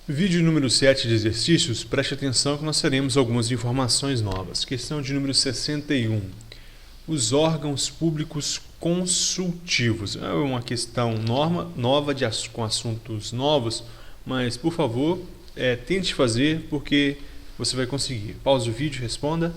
Vídeo número 7 de exercícios, preste atenção que nós teremos algumas informações novas. Questão de número 61. Os órgãos públicos consultivos. É uma questão nova com assuntos novos, mas, por favor, tente fazer porque você vai conseguir. Pause o vídeo e responda.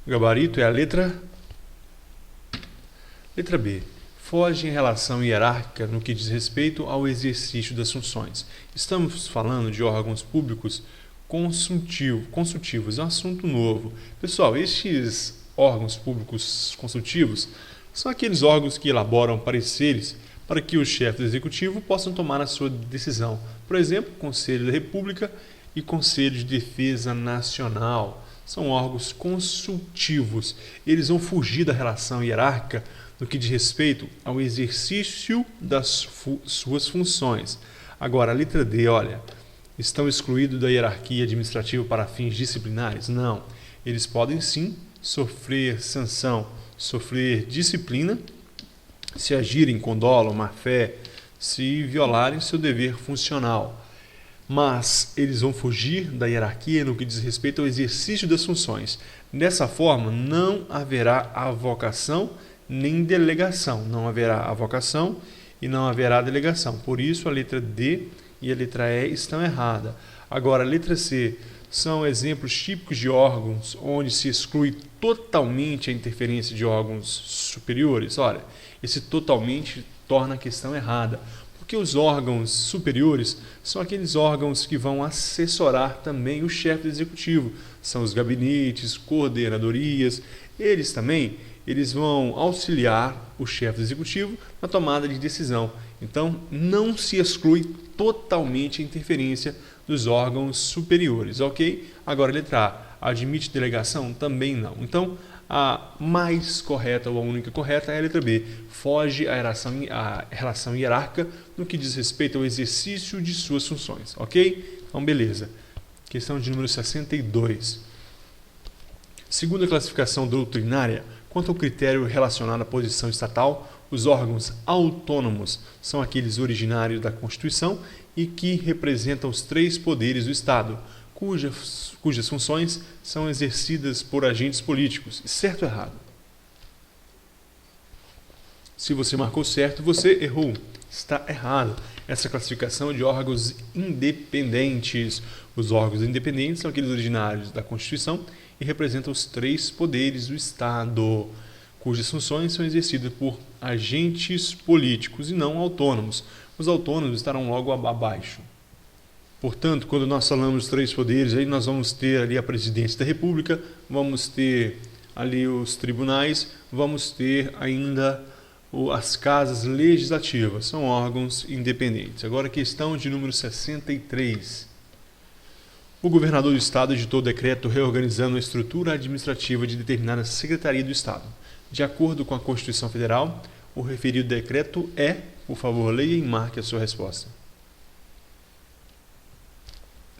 O gabarito é a letra B. Foge em relação hierárquica no que diz respeito ao exercício das funções. Estamos falando de órgãos públicos consultivos, é um assunto novo. Pessoal, estes órgãos públicos consultivos são aqueles órgãos que elaboram pareceres para que os chefes do executivo possam tomar a sua decisão. Por exemplo, Conselho da República e Conselho de Defesa Nacional. São órgãos consultivos. Eles vão fugir da relação hierárquica no que diz respeito ao exercício das suas funções. Agora, a letra D, olha, estão excluídos da hierarquia administrativa para fins disciplinares? Não. Eles podem sim sofrer sanção, sofrer disciplina, se agirem com dolo, má-fé, se violarem seu dever funcional. Mas eles vão fugir da hierarquia no que diz respeito ao exercício das funções. Dessa forma, não haverá avocação nem delegação. Não haverá avocação e não haverá delegação. Por isso, a letra D e a letra E estão erradas. Agora, a letra C são exemplos típicos de órgãos onde se exclui totalmente a interferência de órgãos superiores. Olha, esse totalmente torna a questão errada, porque os órgãos superiores são aqueles órgãos que vão assessorar também o chefe do executivo. São os gabinetes, coordenadorias. Eles vão auxiliar o chefe do executivo na tomada de decisão. Então, não se exclui totalmente a interferência dos órgãos superiores, ok? Agora, letra A, admite delegação? Também não. Então, a mais correta ou a única correta é a letra B. Foge à relação hierárquica no que diz respeito ao exercício de suas funções, ok? Então, beleza. Questão de número 62. Segundo a classificação doutrinária, quanto ao critério relacionado à posição estatal, os órgãos autônomos são aqueles originários da Constituição e que representam os três poderes do Estado, cujas funções são exercidas por agentes políticos. Certo ou errado? Se você marcou certo, você errou. Está errado. Essa classificação é de órgãos independentes. Os órgãos independentes são aqueles originários da Constituição e representam os três poderes do Estado, cujas funções são exercidas por agentes políticos e não autônomos. Os autônomos estarão logo abaixo. Portanto, quando nós falamos dos três poderes, aí nós vamos ter ali a presidência da República, vamos ter ali os tribunais, vamos ter ainda as casas legislativas, são órgãos independentes. Agora, a questão de número 63. O governador do Estado editou decreto reorganizando a estrutura administrativa de determinada secretaria do Estado. De acordo com a Constituição Federal, o referido decreto é, por favor, leia e marque a sua resposta.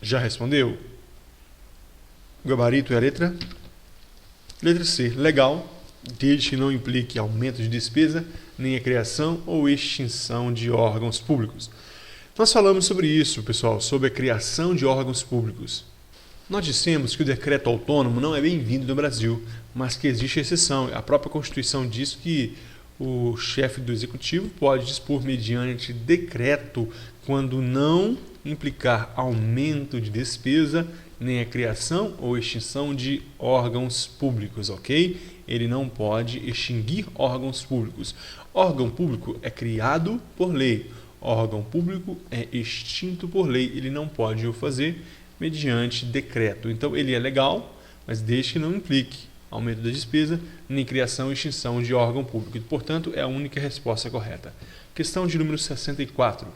Já respondeu? O gabarito é a letra? Letra C. Legal, desde que não implique aumento de despesa, nem a criação ou extinção de órgãos públicos. Nós falamos sobre isso, pessoal, sobre a criação de órgãos públicos. Nós dissemos que o decreto autônomo não é bem-vindo no Brasil, mas que existe exceção. A própria Constituição diz que o chefe do executivo pode dispor mediante decreto quando não implicar aumento de despesa, nem a criação ou extinção de órgãos públicos, ok? Ele não pode extinguir órgãos públicos. Órgão público é criado por lei. Órgão público é extinto por lei. Ele não pode o fazer mediante decreto. Então, ele é legal, mas desde que não implique aumento da despesa, nem criação ou extinção de órgão público. E, portanto, é a única resposta correta. Questão de número 64.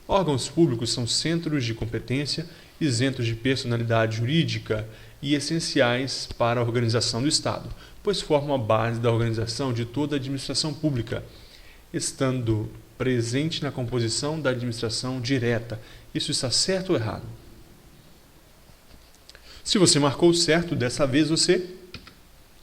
Órgãos públicos são centros de competência isentos de personalidade jurídica e essenciais para a organização do Estado, pois formam a base da organização de toda a administração pública, estando presente na composição da administração direta. Isso está certo ou errado? Se você marcou certo, dessa vez você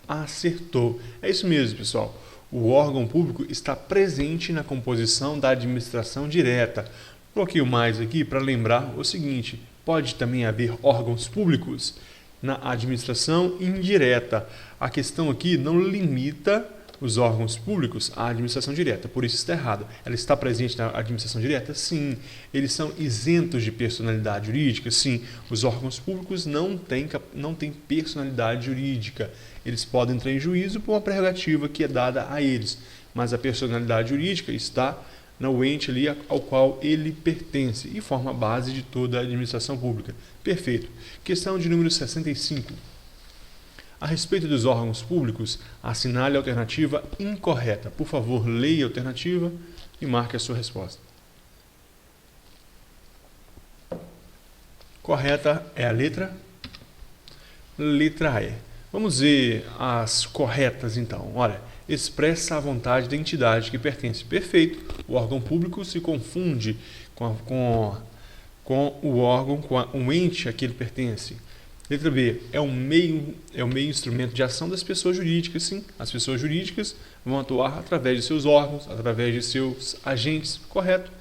acertou. É isso mesmo, pessoal. O órgão público está presente na composição da administração direta, Coloquei o mais aqui para lembrar o seguinte: pode também haver órgãos públicos na administração indireta. A questão aqui não limita os órgãos públicos à administração direta, por isso está errado. Ela está presente na administração direta? Sim. Eles são isentos de personalidade jurídica? Sim. Os órgãos públicos não têm personalidade jurídica. Eles podem entrar em juízo por uma prerrogativa que é dada a eles, mas a personalidade jurídica está no ente ali ao qual ele pertence e forma a base de toda a administração pública. Perfeito. Questão de número 65. A respeito dos órgãos públicos, assinale a alternativa incorreta. Por favor, leia a alternativa e marque a sua resposta. Correta é a letra E. Vamos ver as corretas então. Olha, expressa a vontade da entidade que pertence. Perfeito. O órgão público se confunde com o órgão, com o ente a que ele pertence. Letra B, é o meio instrumento de ação das pessoas jurídicas, sim. As pessoas jurídicas vão atuar através de seus órgãos, através de seus agentes, correto.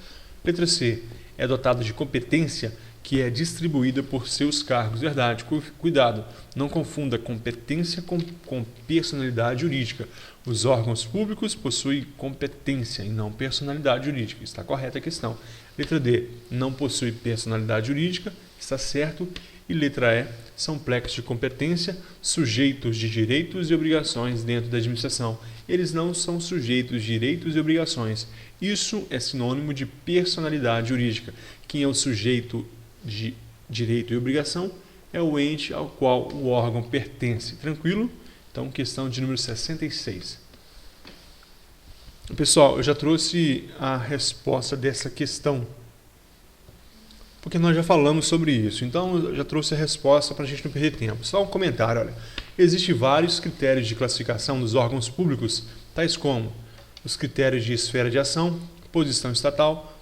Letra C, é dotado de competência que é distribuída por seus cargos, verdade. Cuidado, não confunda competência com personalidade jurídica. Os órgãos públicos possuem competência e não personalidade jurídica. Está correta a questão. Letra D, não possui personalidade jurídica, está certo. E letra E, são plexos de competência sujeitos de direitos e obrigações dentro da administração. Eles não são sujeitos de direitos e obrigações. Isso é sinônimo de personalidade jurídica. Quem é o sujeito de direito e obrigação é o ente ao qual o órgão pertence. Tranquilo? Então, questão de número 66. Pessoal, eu já trouxe a resposta dessa questão, porque nós já falamos sobre isso. Então, eu já trouxe a resposta para a gente não perder tempo. Só um comentário, olha. Existem vários critérios de classificação dos órgãos públicos, tais como os critérios de esfera de ação, posição estatal,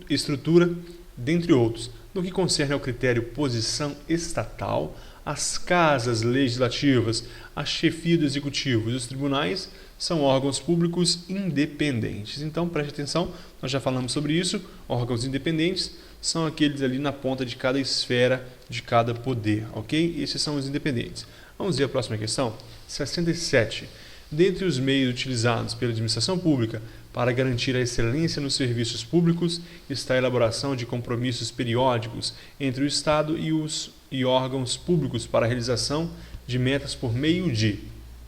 estrutura, dentre outros. No que concerne ao critério posição estatal, as casas legislativas, a chefia do executivo e os tribunais são órgãos públicos independentes. Então, preste atenção, nós já falamos sobre isso. Órgãos independentes são aqueles ali na ponta de cada esfera, de cada poder, ok? Esses são os independentes. Vamos ver a próxima questão. 67. Dentre os meios utilizados pela administração pública para garantir a excelência nos serviços públicos está a elaboração de compromissos periódicos entre o Estado e órgãos públicos para a realização de metas por meio de...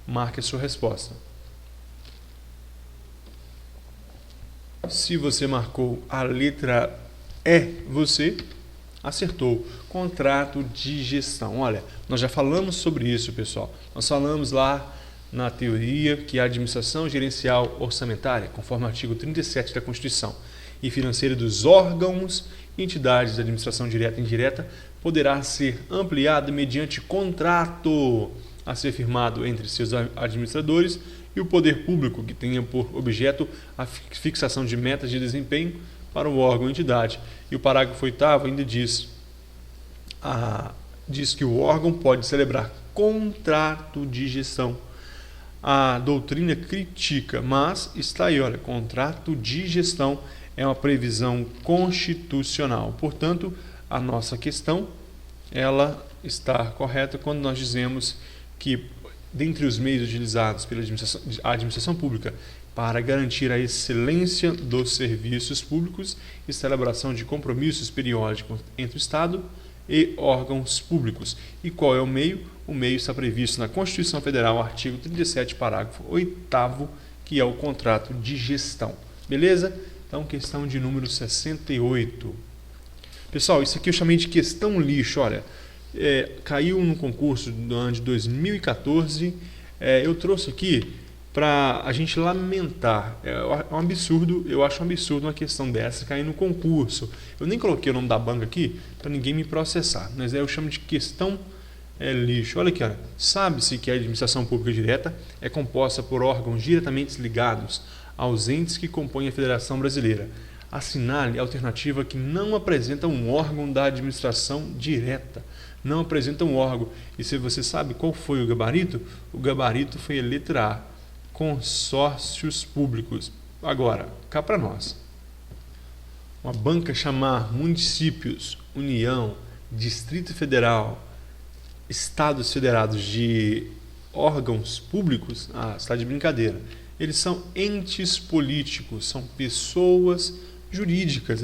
Marque a sua resposta. Se você marcou a letra E, você acertou. Contrato de gestão. Olha, nós já falamos sobre isso, pessoal. Nós falamos lá na teoria que a administração gerencial orçamentária, conforme o artigo 37 da Constituição, e financeira dos órgãos e entidades de administração direta e indireta poderá ser ampliada mediante contrato a ser firmado entre seus administradores e o poder público, que tenha por objeto a fixação de metas de desempenho para o órgão ou entidade. E o parágrafo 8º ainda diz que o órgão pode celebrar contrato de gestão. A doutrina critica, mas está aí, olha, contrato de gestão é uma previsão constitucional. Portanto, a nossa questão, ela está correta quando nós dizemos que, dentre os meios utilizados pela administração pública para garantir a excelência dos serviços públicos, está a elaboração de compromissos periódicos entre o Estado e órgãos públicos. E qual é o meio? O meio está previsto na Constituição Federal, artigo 37, parágrafo 8º, que é o contrato de gestão. Beleza? Então, questão de número 68. Pessoal, isso aqui eu chamei de questão lixo. Olha, caiu no concurso do ano de 2014. Eu trouxe aqui para a gente lamentar. É um absurdo, eu acho um absurdo uma questão dessa cair no concurso. Eu nem coloquei o nome da banca aqui para ninguém me processar, mas eu chamo de questão lixo. Olha aqui, olha. Sabe-se que a administração pública direta é composta por órgãos diretamente ligados aos entes que compõem a Federação Brasileira. Assinale a alternativa que não apresenta um órgão da administração direta. Não apresenta um órgão. E se você sabe qual foi o gabarito? O gabarito foi a letra A. Consórcios públicos. Agora, cá para nós. uma banca chamar municípios, União, Distrito Federal, Estados Federados de órgãos públicos, está de brincadeira. Eles são entes políticos, são pessoas jurídicas,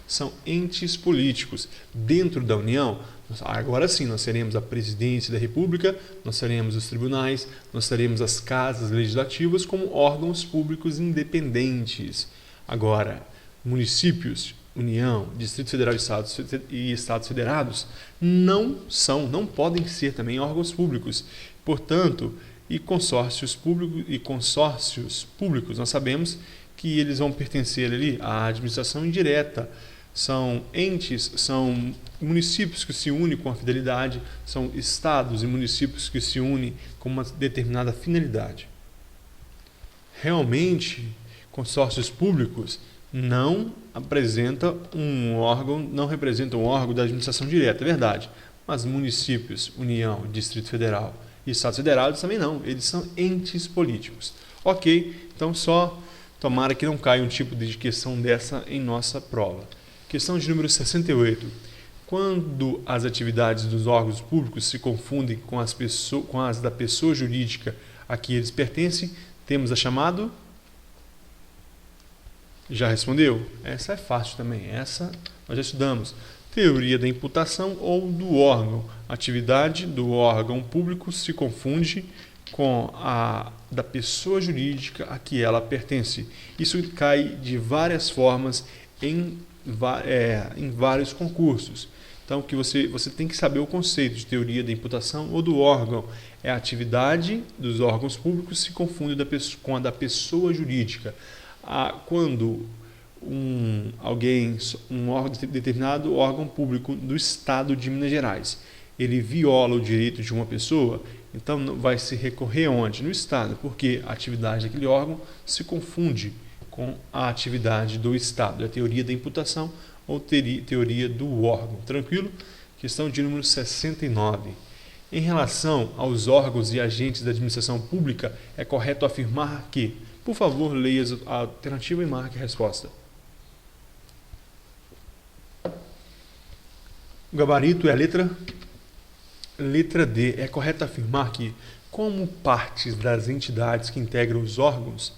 são entes políticos. Dentro da União, agora sim, nós teremos a presidência da República, nós teremos os tribunais, nós teremos as casas legislativas como órgãos públicos independentes. Agora, municípios, União, Distrito Federal e Estados Federados não podem ser também órgãos públicos. Portanto, consórcios públicos, nós sabemos que eles vão pertencer ali à administração indireta. São entes, são municípios que se unem com a fidelidade, são estados e municípios que se unem com uma determinada finalidade. Realmente, consórcios públicos não representam um órgão da administração direta, é verdade. Mas municípios, União, Distrito Federal e Estados Federados também não, eles são entes políticos. Ok, então só tomara que não caia um tipo de questão dessa em nossa prova. Questão de número 68. Quando as atividades dos órgãos públicos se confundem com as da pessoa jurídica a que eles pertencem, temos a chamada... Já respondeu? Essa é fácil também. Essa nós já estudamos. Teoria da imputação ou do órgão. A atividade do órgão público se confunde com a da pessoa jurídica a que ela pertence. Isso cai de várias formas em vários concursos. Então, que você tem que saber o conceito de teoria da imputação ou do órgão. É a atividade dos órgãos públicos se confunde com a da pessoa jurídica. Quando um determinado órgão público do Estado de Minas Gerais, ele viola o direito de uma pessoa, então vai se recorrer onde? No Estado, porque a atividade daquele órgão se confunde com a atividade do Estado. É a teoria da imputação ou teoria do órgão. Tranquilo? Questão de número 69. Em relação aos órgãos e agentes da administração pública, é correto afirmar que... Por favor, leia a alternativa e marque a resposta. O gabarito é a letra D. É correto afirmar que, como partes das entidades que integram os órgãos,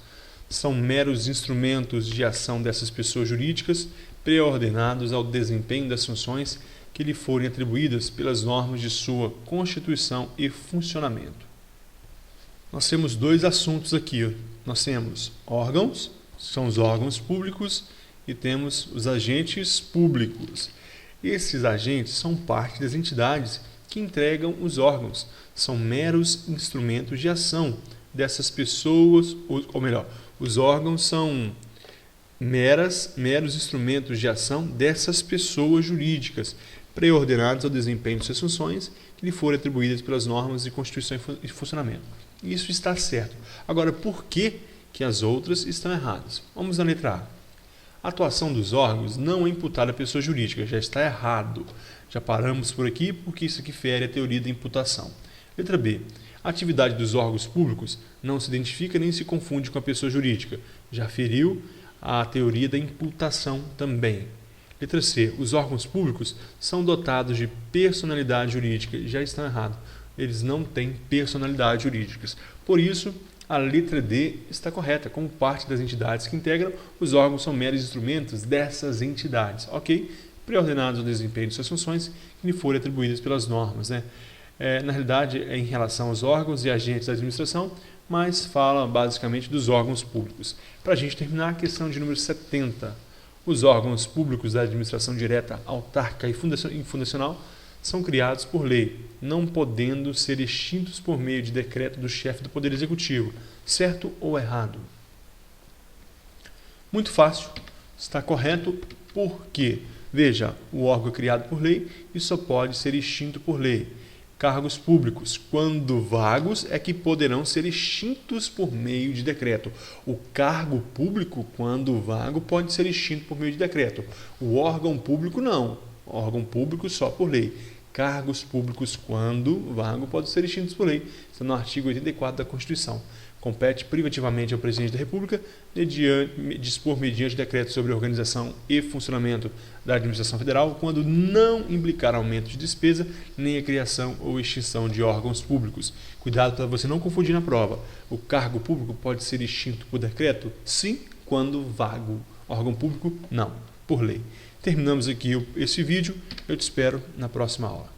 são meros instrumentos de ação dessas pessoas jurídicas, pré-ordenados ao desempenho das funções que lhe forem atribuídas pelas normas de sua constituição e funcionamento. Nós temos dois assuntos aqui. Nós temos órgãos, são os órgãos públicos, e temos os agentes públicos. Esses agentes são parte das entidades que entregam os órgãos. São meros instrumentos de ação dessas pessoas, ou melhor, os órgãos são meros instrumentos de ação dessas pessoas jurídicas, pré-ordenados ao desempenho de suas funções que lhe forem atribuídas pelas normas de constituição e funcionamento. Isso está certo. Agora, por que as outras estão erradas? Vamos na letra A. A atuação dos órgãos não é imputada à pessoa jurídica. Já está errado. Já paramos por aqui porque isso aqui fere a teoria da imputação. Letra B. A atividade dos órgãos públicos não se identifica nem se confunde com a pessoa jurídica. Já feriu a teoria da imputação também. Letra C. Os órgãos públicos são dotados de personalidade jurídica. Já estão errados. Eles não têm personalidade jurídicas. Por isso, a letra D está correta. Como parte das entidades que integram, os órgãos são meros instrumentos dessas entidades. Ok? Pré-ordenados ao desempenho de suas funções que lhe forem atribuídas pelas normas. Na realidade, é em relação aos órgãos e agentes da administração, mas fala basicamente dos órgãos públicos. Para a gente terminar, a questão de número 70. Os órgãos públicos da administração direta, autárquica e fundacional são criados por lei, não podendo ser extintos por meio de decreto do chefe do Poder Executivo. Certo ou errado? Muito fácil. Está correto porque, veja, o órgão é criado por lei e só pode ser extinto por lei. Cargos públicos, quando vagos, é que poderão ser extintos por meio de decreto. O cargo público, quando vago, pode ser extinto por meio de decreto. O órgão público, não. O órgão público só por lei. Cargos públicos, quando vago, podem ser extintos por lei. Está no artigo 84 da Constituição. Compete privativamente ao Presidente da República dispor mediante decreto sobre a organização e funcionamento da administração federal quando não implicar aumento de despesa nem a criação ou extinção de órgãos públicos. Cuidado para você não confundir na prova. O cargo público pode ser extinto por decreto? Sim, quando vago. Órgão público? Não, por lei. Terminamos aqui esse vídeo. Eu te espero na próxima aula.